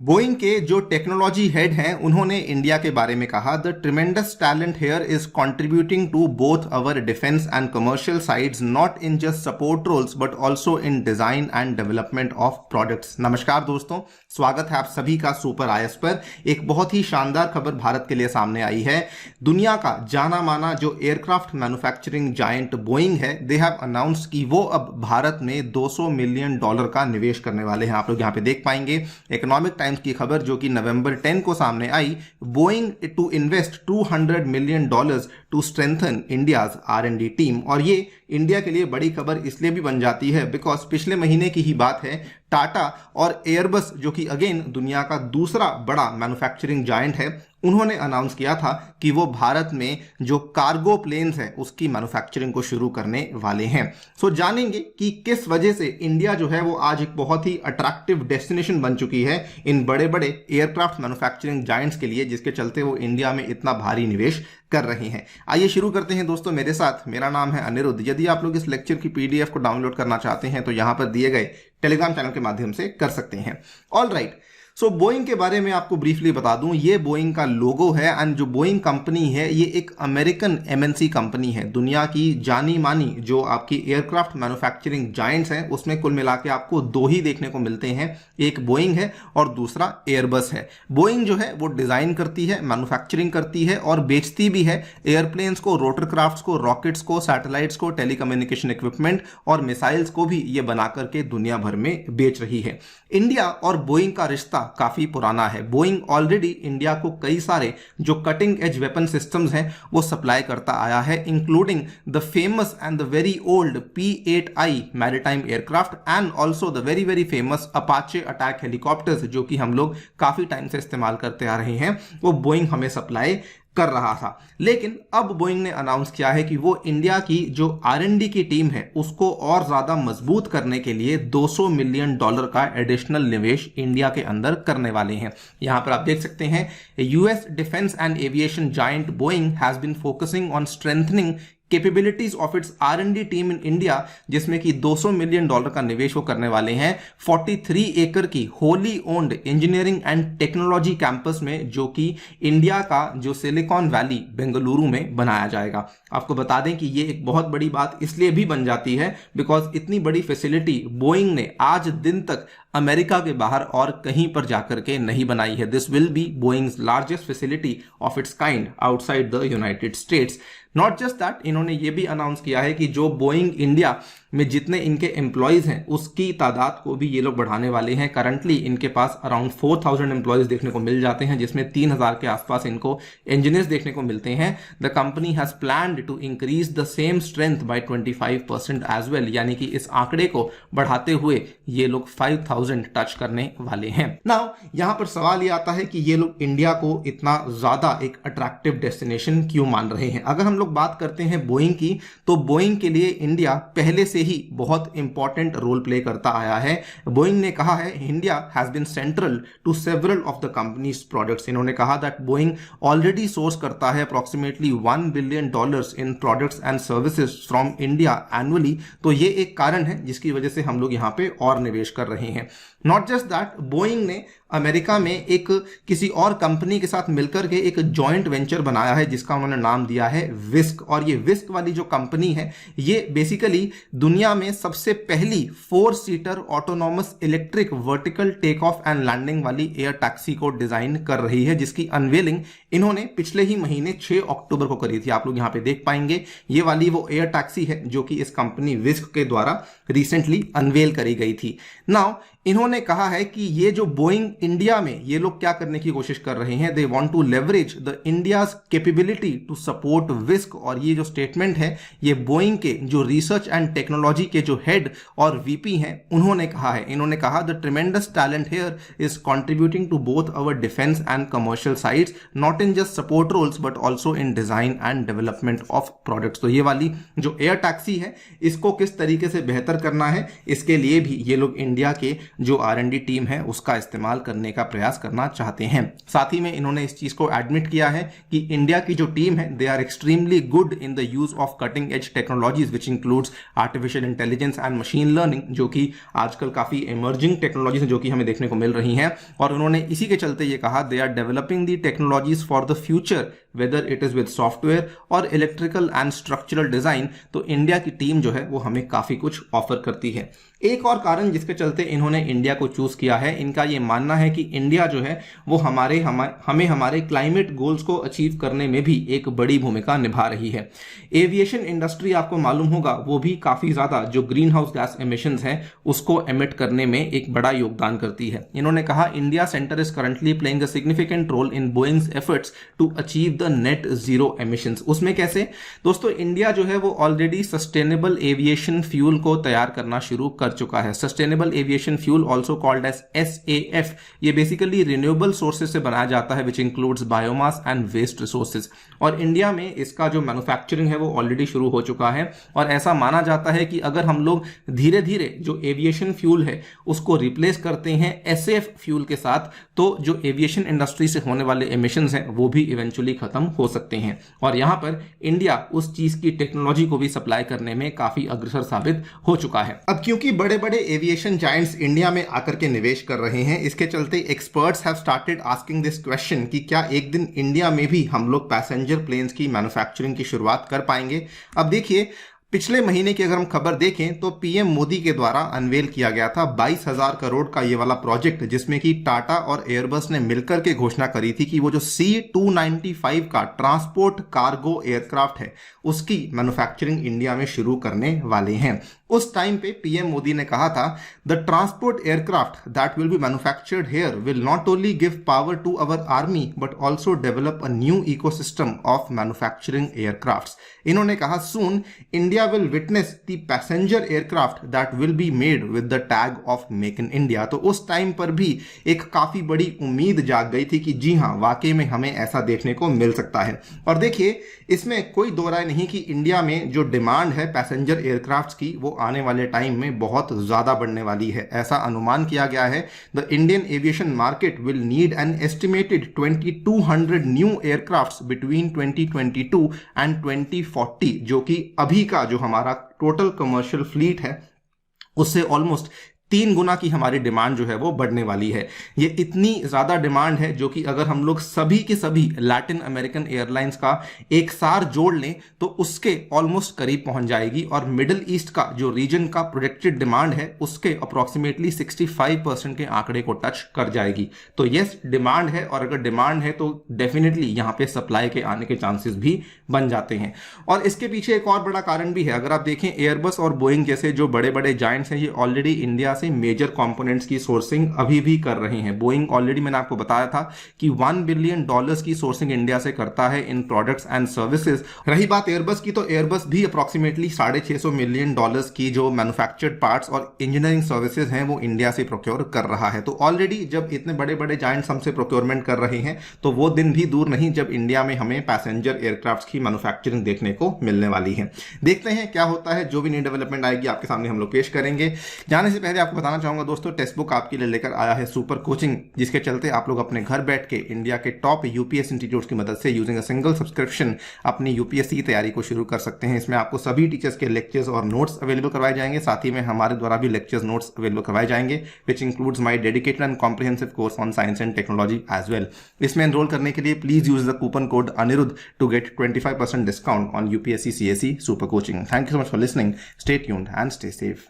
Boeing के जो technology head हैं उन्होंने इंडिया के बारे में कहा, the tremendous talent here is contributing to both our defence and commercial sides, not in just support roles but also in design and development of products. नमस्कार दोस्तों, स्वागत है आप सभी का सुपर आईएएस पर। एक बहुत ही शानदार खबर भारत के लिए सामने आई है। दुनिया का जाना माना जो एयरक्राफ्ट मैन्युफैक्चरिंग जायंट बोइंग है, दे हैव अनाउंस्ड कि वो अब भारत में $200 मिलियन का निवेश करने वाले हैं। आप लोग यहाँ पे देख पाएंगे इकोनॉमिक टाइम्स की खबर जो कि नवंबर 10 को सामने आई। Boeing to invest $200 million to strengthen India's R&D team. और ये इंडिया के लिए बड़ी खबर इसलिए भी बन जाती है बिकॉज पिछले महीने की ही बात है, टाटा और एयरबस जो कि अगेन दुनिया का दूसरा बड़ा मैन्युफैक्चरिंग जायंट है, उन्होंने अनाउंस किया था कि वो भारत में जो कार्गो प्लेन्स है उसकी मैन्युफैक्चरिंग को शुरू करने वाले हैं। सो जानेंगे कि किस वजह से इंडिया जो है वो आज एक बहुत ही अट्रैक्टिव डेस्टिनेशन बन चुकी है इन बड़े बड़े एयरक्राफ्ट मैन्युफैक्चरिंग जायंट्स के लिए, जिसके चलते वो इंडिया में इतना भारी निवेश कर रहे हैं। आइए शुरू करते हैं दोस्तों मेरे साथ। मेरा नाम है अनिरुद्ध। यदि आप लोग इस लेक्चर की पीडीएफ को डाउनलोड करना चाहते हैं तो यहां पर दिए गए टेलीग्राम चैनल के माध्यम से कर सकते हैं। ऑल राइट, सो बोइंग के बारे में आपको ब्रीफली बता दूं, ये बोइंग का लोगो है एंड जो बोइंग कंपनी है ये एक अमेरिकन एमएनसी कंपनी है। दुनिया की जानी मानी जो आपकी एयरक्राफ्ट मैन्युफैक्चरिंग जायंट्स हैं उसमें कुल मिला के आपको दो ही देखने को मिलते हैं, एक बोइंग है और दूसरा एयरबस है। बोइंग जो है वो डिजाइन करती है, मैन्युफैक्चरिंग करती है और बेचती भी है एयरप्लेन्स को, रोटरक्राफ्ट्स को, रॉकेट्स को, सैटेलाइट्स को, टेलीकम्युनिकेशन इक्विपमेंट और मिसाइल्स को भी ये बना करके दुनिया भर में बेच रही है। इंडिया और बोइंग का रिश्ता काफी पुराना है। बोइंग ऑलरेडी इंडिया को कई सारे जो कटिंग एज वेपन सिस्टम्स हैं वो सप्लाई करता आया है, including the famous and the very old P-8I maritime aircraft and also the very very famous Apache attack helicopters जो कि हम लोग काफी टाइम से इस्तेमाल करते आ रहे हैं, वो बोइंग हमें सप्लाई कर रहा था। लेकिन अब बोइंग ने अनाउंस किया है कि वो इंडिया की जो R&D की टीम है उसको और ज्यादा मजबूत करने के लिए $200 मिलियन का एडिशनल निवेश इंडिया के अंदर करने वाले हैं। यहां पर आप देख सकते हैं, US defence and aviation giant Boeing has been focusing on strengthening capabilities of its R&D team in India, जिसमें कि $200 मिलियन का निवेश वो करने वाले हैं 43 एकड़ की wholly owned engineering and technology campus में, जो कि इंडिया का जो सिलिकॉन वैली बेंगलुरु में बनाया जाएगा। आपको बता दें कि ये एक बहुत बड़ी बात इसलिए भी बन जाती है बिकॉज इतनी बड़ी फैसिलिटी बोइंग ने आज दिन तक अमेरिका के बाहर और कहीं पर जाकर के नहीं बनाई है। This will be Boeing's largest facility of its kind outside the United states. Not just that, इन्होंने ये भी अनाउंस किया है कि जो बोइंग इंडिया में जितने इनके एम्प्लॉयज हैं उसकी तादाद को भी ये लोग बढ़ाने वाले हैं। करंटली इनके पास अराउंड 4000 एम्प्लॉयज देखने को मिल जाते हैं, जिसमें 3000 के आसपास इनको इंजीनियर्स देखने को मिलते हैं। The company has planned to increase the same strength by 25% as well, यानी कि इस आंकड़े को बढ़ाते हुए ये लोग 5000 टच करने वाले हैं। नाउ यहां पर सवाल ये आता है कि ये लोग इंडिया को इतना ज्यादा एक अट्रैक्टिव डेस्टिनेशन क्यों मान रहे हैं। अगर हम लोग बात करते हैं बोइंग की, तो बोइंग के लिए इंडिया पहले से ही बहुत इंपॉर्टेंट रोल प्ले करता आया है। बोइंग ने कहा है India has been central to several of the company's products. इन्होंने कहा दैट बोइंग ऑलरेडी सोर्स करता है approximately $1 billion in products and services from India annually. तो ये एक कारण है जिसकी वजह से हम लोग यहाँ पे और निवेश कर रहे हैं। नॉट जस्ट दैट, बोइंग ने अमेरिका में एक किसी और कंपनी के साथ मिलकर के एक जॉइंट वेंचर बनाया है जिसका उन्होंने नाम दिया है विस्क। और ये विस्क वाली जो कंपनी है ये बेसिकली दुनिया में सबसे पहली 4 seater autonomous electric vertical take off and landing वाली एयर टैक्सी को डिजाइन कर रही है, जिसकी अनवेलिंग इन्होंने पिछले ही महीने 6 अक्टूबर को करी थी। आप लोग यहां पे देख पाएंगे ये वाली वो एयर टैक्सी है जो कि इस कंपनी विस्क के द्वारा रिसेंटली अनवेल करी गई थी। नाउ इन्होंने कहा है कि ये जो बोइंग इंडिया में ये लोग क्या करने की कोशिश कर रहे हैं, they want to leverage the India's capability to support Wisk. और ये जो स्टेटमेंट है ये बोइंग के जो रिसर्च एंड टेक्नोलॉजी के जो हेड और वीपी हैं उन्होंने कहा है। इन्होंने कहा the tremendous talent here is contributing to both our defence and commercial sides, not in just support roles but also in design and development of products. तो ये वाली जो एयर टैक्सी है इसको किस तरीके से बेहतर करना है इसके लिए भी ये लोग इंडिया के जो R&D टीम है उसका इस्तेमाल करने का प्रयास करना चाहते हैं। साथ ही में इन्होंने इस चीज को एडमिट किया है कि इंडिया की जो टीम है they are extremely good in the use of cutting edge technologies which includes artificial intelligence and machine learning, जो कि आजकल काफी इमर्जिंग टेक्नोलॉजीज है जो कि हमें देखने को मिल रही हैं। और उन्होंने इसी के चलते ये कहा they are developing the technologies for the future whether it is with software और इलेक्ट्रिकल एंड स्ट्रक्चरल डिजाइन। तो इंडिया की टीम जो है वो हमें काफी कुछ ऑफर करती है। एक और कारण जिसके चलते इन्होंने इंडिया को चूज किया है, इनका ये मानना है कि इंडिया जो है वो हमें हमारे क्लाइमेट गोल्स को अचीव करने में भी एक बड़ी भूमिका निभा रही है। एविएशन इंडस्ट्री आपको मालूम होगा वो भी काफी ज्यादा जो ग्रीन हाउस गैस एमिशंस है उसको एमिट करने में एक बड़ा योगदान करती है। इन्होंने कहा India centre is currently playing a significant role in Boeing's efforts to achieve the net zero emissions. उसमें कैसे दोस्तों, इंडिया जो है वो ऑलरेडी सस्टेनेबल एविएशन फ्यूल को तैयार करना शुरू कर चुका है। Sustainable aviation fuel also called as SAF, ये बेसिकली रिन्यूएबल सोर्सेज से बनाया जाता है which includes biomass and waste resources. और इंडिया में इसका जो मैन्युफैक्चरिंग है वो ऑलरेडी शुरू हो चुका है। और ऐसा माना जाता है कि अगर हम लोग धीरे धीरे जो एविएशन फ्यूल है उसको रिप्लेस करते हैं SAF फ्यूल के साथ, तो जो एविएशन इंडस्ट्री से होने वाले एमिशंस हैं वो भी इवेंचुअली खत्म हो सकते हैं। और यहां पर इंडिया उस चीज की टेक्नोलॉजी को भी सप्लाई करने में काफी अग्रसर साबित हो चुका है। अब क्योंकि बड़े बड़े एविएशन जायंट्स इंडिया में आकर के निवेश कर रहे हैं, इसके चलते experts have started asking this question कि क्या एक दिन इंडिया में भी हम लोग पैसेंजर प्लेन्स की मैन्युफैक्चरिंग की शुरुआत कर पाएंगे। अब देखिए, पिछले महीने की अगर हम खबर देखें तो पीएम मोदी के द्वारा अनवेल किया गया था 22,000 करोड़ का ये वाला प्रोजेक्ट, जिसमें कि टाटा और एयरबस ने मिलकर के घोषणा करी थी कि वो जो C295 का ट्रांसपोर्ट कार्गो एयरक्राफ्ट है उसकी मैन्युफैक्चरिंग इंडिया में शुरू करने वाले हैं। उस टाइम पे पीएम मोदी ने कहा था the transport aircraft that will be manufactured here will not only give power to our army but also develop a new ecosystem of manufacturing aircrafts. इन्होंने कहा soon India will witness the passenger aircraft that will be made with the tag of make in India. तो उस time पर भी एक काफी बड़ी उम्मीद जाग गई थी कि जी हाँ, वाकई में हमें ऐसा देखने को मिल सकता है। और देखिए, इसमें कोई दो राय नहीं कि इंडिया में जो डिमांड है पैसेंजर एयरक्राफ्ट्स की वो आने वाले टाइम में बहुत ज्यादा बढ़ने वाली है। ऐसा अनुमान किया गया है the Indian aviation market will need an estimated 2200 new aircrafts between 2022 and 2040, जो कि अभी का जो हमारा टोटल कमर्शियल फ्लीट है उससे ऑलमोस्ट 3 गुना की हमारी डिमांड जो है वो बढ़ने वाली है। ये इतनी ज्यादा डिमांड है जो कि अगर हम लोग सभी के सभी लैटिन अमेरिकन एयरलाइंस का एक सार जोड़ लें तो उसके ऑलमोस्ट करीब पहुंच जाएगी। और मिडिल ईस्ट का जो रीजन का प्रोजेक्टेड डिमांड है उसके अप्रोक्सीमेटली 65% के आंकड़े को टच कर जाएगी। तो यस, डिमांड है, और अगर डिमांड है तो डेफिनेटली यहां पे सप्लाई के आने के चांसेस भी बन जाते हैं। और इसके पीछे एक और बड़ा कारण भी है। अगर आप देखें, एयरबस और बोइंग जैसे जो बड़े बड़े जायंट्स हैं ये ऑलरेडी इंडिया से मेजर कंपोनेंट्स की सोर्सिंग अभी भी कर रहे हैं। बोइंग ऑलरेडी मैंने आपको बताया था कि $1 बिलियन की सोर्सिंग इंडिया से करता है इन प्रोडक्ट्स एंड सर्विसेज। रही बात एयरबस की, तो एयरबस भी अप्रोक्सीमेटली $650 मिलियन की जो मैन्युफैक्चर्ड पार्ट्स और इंजीनियरिंग सर्विसेज हैं वो इंडिया से प्रोक्योर कर रहा है। तो ऑलरेडी जब इतने बड़े बड़े जायंट्स हमसे प्रोक्योरमेंट कर रहे हैं तो वो दिन भी दूर नहीं जब इंडिया में हमें पैसेंजर एयरक्राफ्ट की मैन्युफैक्चरिंग देखने को मिलने वाली है। देखते हैं क्या होता है, जो भी नई डेवलपमेंट आएगी आपके सामने हम लोग पेश करेंगे। जाने से पहले आपको बताना चाहूंगा दोस्तों, टेक्स्ट बुक आपके लिए लेकर आया है सुपर कोचिंग, जिसके चलते आप लोग अपने घर बैठ के इंडिया के टॉप यूपीएससी इंस्टीट्यूट्स की मदद से यूजिंग अ सिंगल सब्सक्रिप्शन अपनी यूपीएससी की तैयारी को शुरू कर सकते हैं। इसमें आपको सभी टीचर्स के लेक्चर्स और नोट्स अवेलेबल करवाए जाएंगे। साथ ही में हमारे द्वारा भी लेक्चर्स नोट्स अवेलेबल करवाए जाएंगे which includes my dedicated and comprehensive course on science and technology as well. इसमें एनरोल करने के लिए please use the coupon code Anirudh to get 25% discount on UPSC CSE super coaching. Thank you so much for listening. Stay tuned and stay safe.